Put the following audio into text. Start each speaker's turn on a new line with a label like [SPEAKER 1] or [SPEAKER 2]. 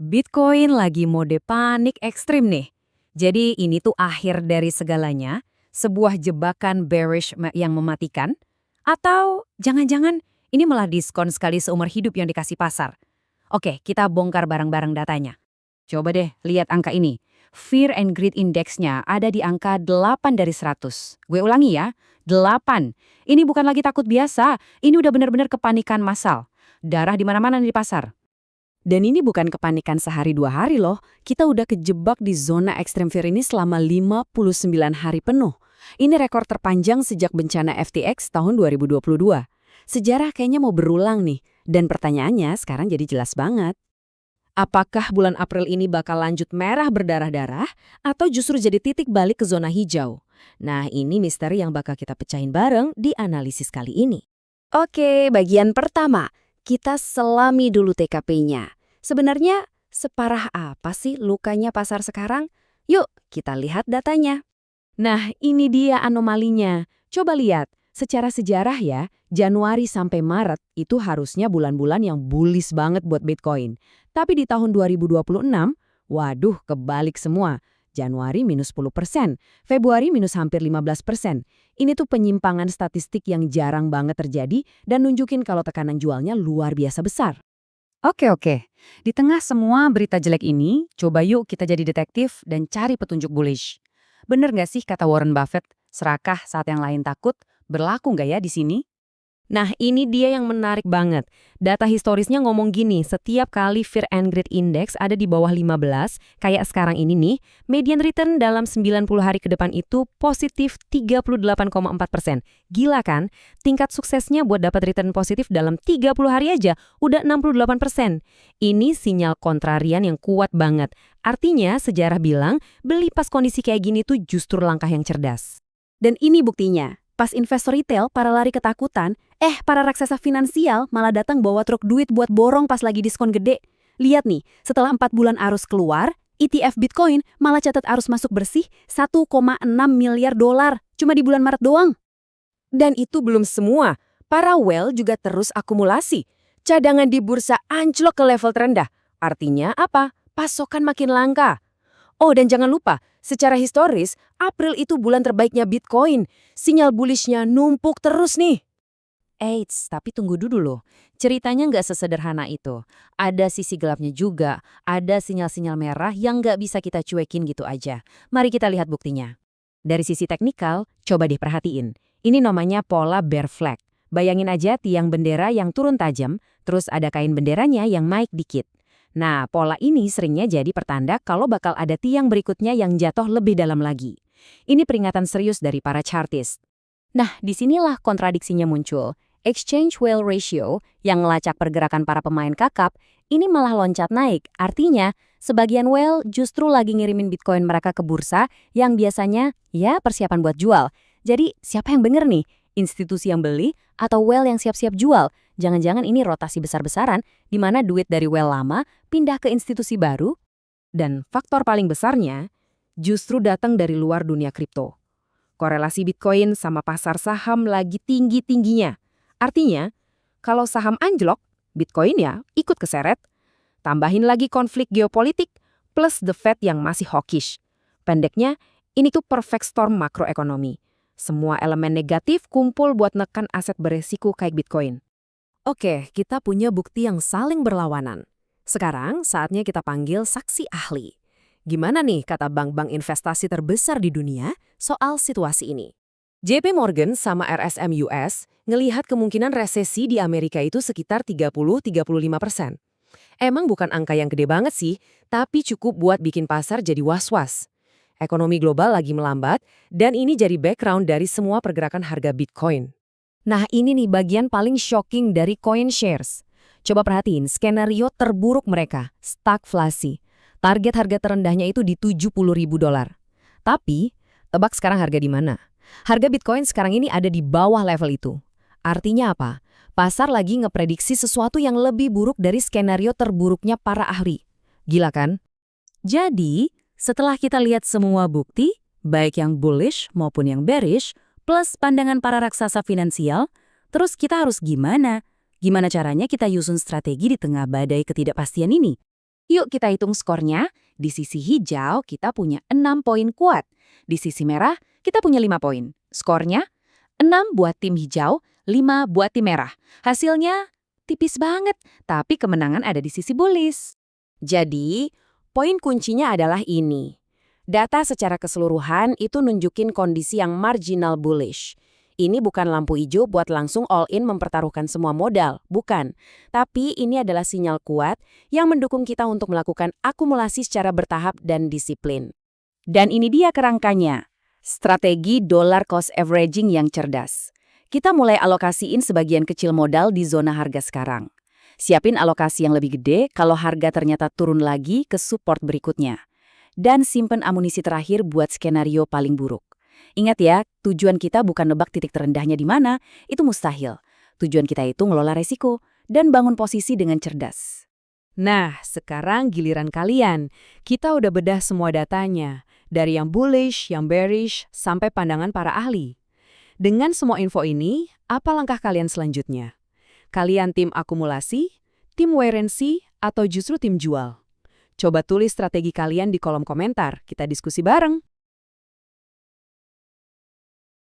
[SPEAKER 1] Bitcoin lagi mode panik ekstrim nih. Jadi ini tuh akhir dari segalanya, sebuah jebakan bearish yang mematikan, atau jangan-jangan ini malah diskon sekali seumur hidup yang dikasih pasar. Oke, kita bongkar bareng-bareng datanya. Coba deh lihat angka ini. Fear and Greed Index-nya ada di angka 8 dari 100. Gue ulangi ya, 8. Ini bukan lagi takut biasa, ini udah benar-benar kepanikan massal. Darah di mana-mana di pasar. Dan ini bukan kepanikan sehari dua hari loh, kita udah kejebak di zona ekstrem fear ini selama 59 hari penuh. Ini rekor terpanjang sejak bencana FTX tahun 2022. Sejarah kayaknya mau berulang nih, dan pertanyaannya sekarang jadi jelas banget. Apakah bulan April ini bakal lanjut merah berdarah-darah, atau justru jadi titik balik ke zona hijau? Nah, ini misteri yang bakal kita pecahin bareng di analisis kali ini. Oke, bagian pertama. Kita selami dulu TKP-nya. Sebenarnya separah apa sih lukanya pasar sekarang? Yuk, kita lihat datanya. Nah, ini dia anomalinya. Coba lihat, secara sejarah ya, Januari sampai Maret itu harusnya bulan-bulan yang bullish banget buat Bitcoin. Tapi di tahun 2026, waduh kebalik semua. Januari minus 10%, Februari minus hampir 15%. Ini tuh penyimpangan statistik yang jarang banget terjadi dan nunjukin kalau tekanan jualnya luar biasa besar. Oke. Di tengah semua berita jelek ini, coba yuk kita jadi detektif dan cari petunjuk bullish. Bener nggak sih kata Warren Buffett, serakah saat yang lain takut, berlaku nggak ya di sini? Nah, ini dia yang menarik banget. Data historisnya ngomong gini, setiap kali Fear and Greed Index ada di bawah 15, kayak sekarang ini nih, median return dalam 90 hari ke depan itu positif 38,4%. Gila kan? Tingkat suksesnya buat dapat return positif dalam 30 hari aja udah 68%. Ini sinyal kontrarian yang kuat banget. Artinya, sejarah bilang, beli pas kondisi kayak gini tuh justru langkah yang cerdas. Dan ini buktinya. Pas investor retail para lari ketakutan, para raksasa finansial malah datang bawa truk duit buat borong pas lagi diskon gede. Lihat nih, setelah 4 bulan arus keluar, ETF Bitcoin malah catat arus masuk bersih 1,6 miliar dolar cuma di bulan Maret doang. Dan itu belum semua, para whale juga terus akumulasi. Cadangan di bursa anjlok ke level terendah. Artinya apa? Pasokan makin langka. Oh, dan jangan lupa, secara historis, April itu bulan terbaiknya Bitcoin. Sinyal bullishnya numpuk terus nih. Eits, tapi tunggu dulu loh. Ceritanya nggak sesederhana itu. Ada sisi gelapnya juga, ada sinyal-sinyal merah yang nggak bisa kita cuekin gitu aja. Mari kita lihat buktinya. Dari sisi teknikal, coba diperhatiin. Ini namanya pola bear flag. Bayangin aja tiang bendera yang turun tajam, terus ada kain benderanya yang naik dikit. Nah, pola ini seringnya jadi pertanda kalau bakal ada tiang berikutnya yang jatuh lebih dalam lagi. Ini peringatan serius dari para chartist. Nah, disinilah kontradiksinya muncul. Exchange Whale Ratio yang ngelacak pergerakan para pemain kakap, ini malah loncat naik. Artinya, sebagian whale justru lagi ngirimin Bitcoin mereka ke bursa yang biasanya, ya persiapan buat jual. Jadi, siapa yang bener nih? Institusi yang beli atau whale yang siap-siap jual? Jangan-jangan ini rotasi besar-besaran di mana duit dari whale lama pindah ke institusi baru? Dan faktor paling besarnya justru datang dari luar dunia kripto. Korelasi Bitcoin sama pasar saham lagi tinggi-tingginya. Artinya, kalau saham anjlok, Bitcoin ya ikut keseret. Tambahin lagi konflik geopolitik plus the Fed yang masih hawkish. Pendeknya, ini tuh perfect storm makroekonomi. Semua elemen negatif kumpul buat nekan aset beresiko kayak Bitcoin. Oke, kita punya bukti yang saling berlawanan. Sekarang saatnya kita panggil saksi ahli. Gimana nih kata bank-bank investasi terbesar di dunia soal situasi ini? JP Morgan sama RSM US ngelihat kemungkinan resesi di Amerika itu sekitar 30-35%. Emang bukan angka yang gede banget sih, tapi cukup buat bikin pasar jadi was-was. Ekonomi global lagi melambat, dan ini jadi background dari semua pergerakan harga Bitcoin. Nah, ini nih bagian paling shocking dari CoinShares. Coba perhatiin skenario terburuk mereka, stagflasi. Target harga terendahnya itu di 70.000 dolar. Tapi, tebak sekarang harga di mana? Harga Bitcoin sekarang ini ada di bawah level itu. Artinya apa? Pasar lagi ngeprediksi sesuatu yang lebih buruk dari skenario terburuknya para ahli. Gila kan? Jadi, setelah kita lihat semua bukti, baik yang bullish maupun yang bearish, plus pandangan para raksasa finansial, terus kita harus gimana? Gimana caranya kita yusun strategi di tengah badai ketidakpastian ini?
[SPEAKER 2] Yuk kita hitung skornya. Di sisi hijau kita punya 6 poin kuat. Di sisi merah kita punya 5 poin. Skornya 6 buat tim hijau, 5 buat tim merah. Hasilnya tipis banget, tapi kemenangan ada di sisi bullish.
[SPEAKER 3] Jadi, poin kuncinya adalah ini. Data secara keseluruhan itu nunjukin kondisi yang marginal bullish. Ini bukan lampu hijau buat langsung all-in mempertaruhkan semua modal, bukan. Tapi ini adalah sinyal kuat yang mendukung kita untuk melakukan akumulasi secara bertahap dan disiplin.
[SPEAKER 2] Dan ini dia kerangkanya, strategi dollar cost averaging yang cerdas. Kita mulai alokasiin sebagian kecil modal di zona harga sekarang. Siapin alokasi yang lebih gede kalau harga ternyata turun lagi ke support berikutnya. Dan simpen amunisi terakhir buat skenario paling buruk. Ingat ya, tujuan kita bukan nebak titik terendahnya di mana, itu mustahil. Tujuan kita itu ngelola resiko dan bangun posisi dengan cerdas.
[SPEAKER 1] Nah, sekarang giliran kalian. Kita udah bedah semua datanya, dari yang bullish, yang bearish, sampai pandangan para ahli. Dengan semua info ini, apa langkah kalian selanjutnya? Kalian tim akumulasi, tim wait and see, atau justru tim jual? Coba tulis strategi kalian di kolom komentar, kita diskusi bareng.